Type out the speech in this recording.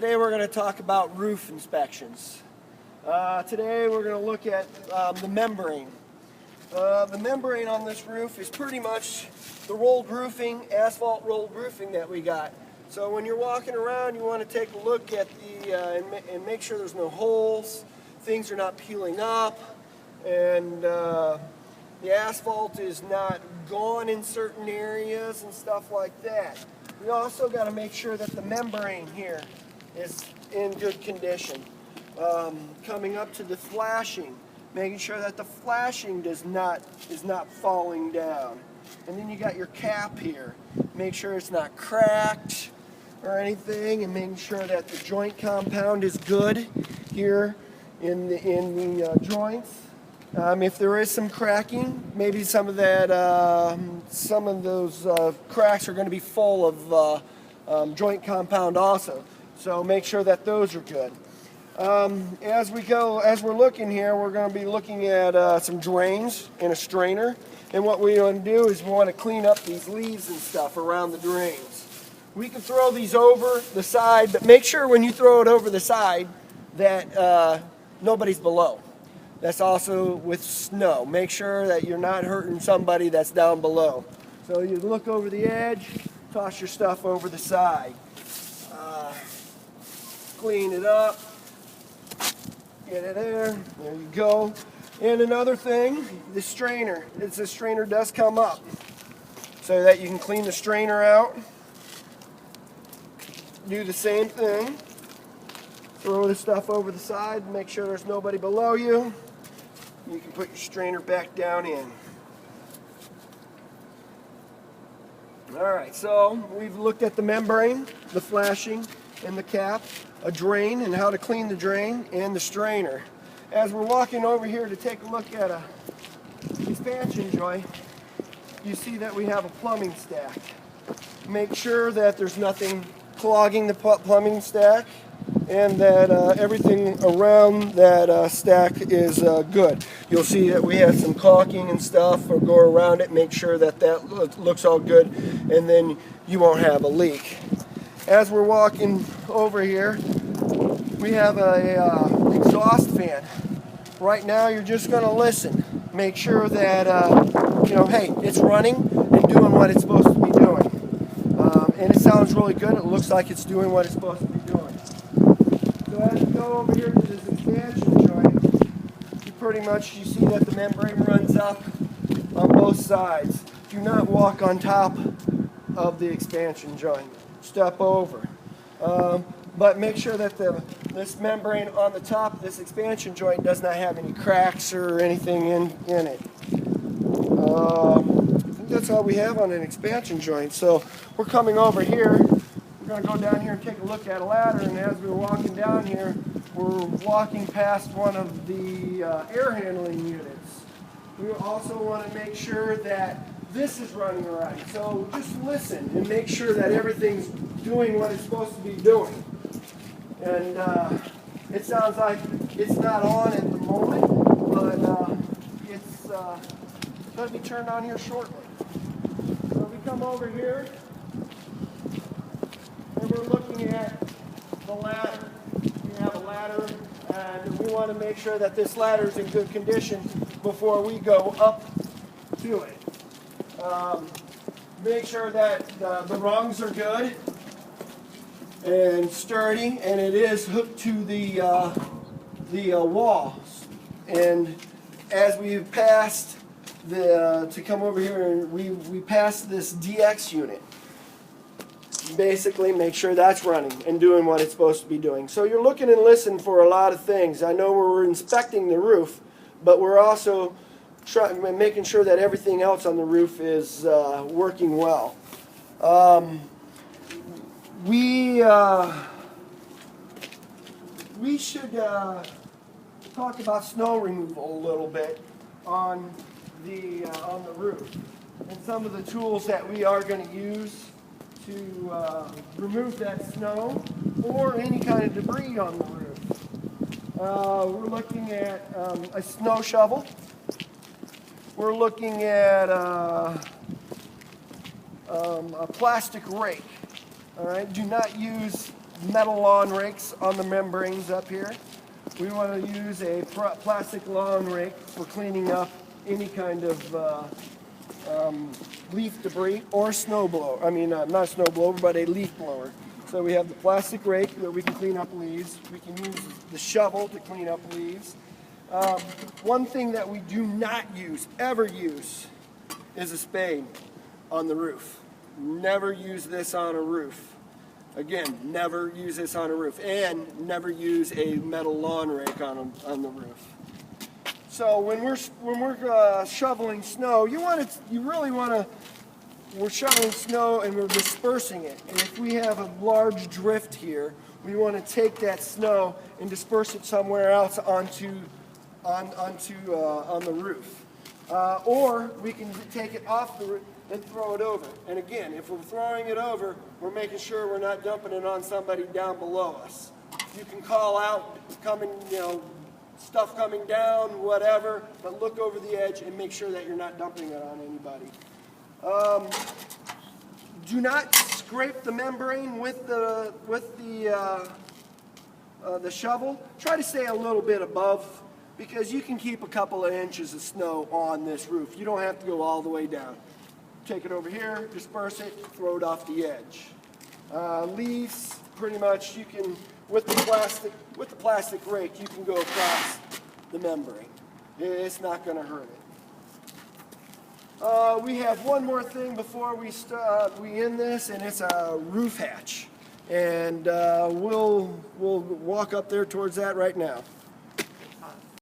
Today we're going to talk about roof inspections. Today we're going to look at the membrane. The membrane on this roof is pretty much the rolled roofing, asphalt rolled roofing that we got. So when you're walking around, you want to take a look at and make sure there's no holes, things are not peeling up, and the asphalt is not gone in certain areas and stuff like that. We also got to make sure that the membrane here is in good condition. Coming up to the flashing, making sure that the flashing is not falling down. And then you got your cap here. Make sure it's not cracked or anything, and making sure that the joint compound is good here in the joints. If there is some cracking, maybe some of those cracks are going to be full of joint compound also. So make sure that those are good. As we're looking here, we're going to be looking at some drains and a strainer. And what we want to do is we want to clean up these leaves and stuff around the drains. We can throw these over the side, but make sure when you throw it over the side that nobody's below. That's also with snow. Make sure that you're not hurting somebody that's down below. So you look over the edge, toss your stuff over the side. Clean it up. Get it there. There you go. And another thing, the strainer. The strainer does come up so that you can clean the strainer out. Do the same thing. Throw the stuff over the side. Make sure there's nobody below you. You can put your strainer back down in. Alright, so we've looked at the membrane, the flashing, and the cap, a drain, and how to clean the drain, and the strainer. As we're walking over here to take a look at a expansion joint, you see that we have a plumbing stack. Make sure that there's nothing clogging the plumbing stack, and that everything around that stack is good. You'll see that we have some caulking and stuff, or go around it, make sure that looks all good, and then you won't have a leak. As we're walking over here, we have a exhaust fan. Right now you're just going to listen. Make sure that, hey, it's running and doing what it's supposed to be doing. And it sounds really good. It looks like it's doing what it's supposed to be doing. So as we go over here to this expansion joint, you see that the membrane runs up on both sides. Do not walk on top of the expansion joint. Step over. But make sure that this membrane on the top, this expansion joint, does not have any cracks or anything in it. I think that's all we have on an expansion joint. So we're coming over here. We're going to go down here and take a look at a ladder, and as we're walking down here, we're walking past one of the air handling units. We also want to make sure that this is running right. So just listen and make sure that everything's doing what it's supposed to be doing. And it sounds like it's not on at the moment, but it's going to be turned on here shortly. So we come over here, and we're looking at the ladder. We have a ladder, and we want to make sure that this ladder is in good condition before we go up to it. Make sure that the rungs are good and sturdy, and it is hooked to the walls. And as we passed to come over here, and we passed this DX unit. Basically, make sure that's running and doing what it's supposed to be doing. So you're looking and listening for a lot of things. I know we're inspecting the roof, but we're also making sure that everything else on the roof is working well. We should talk about snow removal a little bit on the roof, and some of the tools that we are going to use to remove that snow or any kind of debris on the roof. We're looking at a snow shovel. We're looking at a plastic rake. All right, do not use metal lawn rakes on the membranes up here. We want to use a plastic lawn rake for cleaning up any kind of leaf debris or snow blower. I mean, not a snow blower, but a leaf blower. So we have the plastic rake that we can clean up leaves. We can use the shovel to clean up leaves. One thing that we do not ever use, is a spade on the roof. Never use this on a roof. Again, never use this on a roof, and never use a metal lawn rake on the roof. So when we're shoveling snow, we're shoveling snow and we're dispersing it. And if we have a large drift here, we want to take that snow and disperse it somewhere else on the roof. Or we can take it off the roof and throw it over. And again, if we're throwing it over, we're making sure we're not dumping it on somebody down below us. You can call out stuff coming down, whatever, but look over the edge and make sure that you're not dumping it on anybody. Do not scrape the membrane with the shovel. Try to stay a little bit above, because you can keep a couple of inches of snow on this roof. You don't have to go all the way down. Take it over here, disperse it, throw it off the edge. Leaves, pretty much you can, with the plastic rake, you can go across the membrane. It's not going to hurt it. We have one more thing before we end this, and it's a roof hatch. And we'll walk up there towards that right now.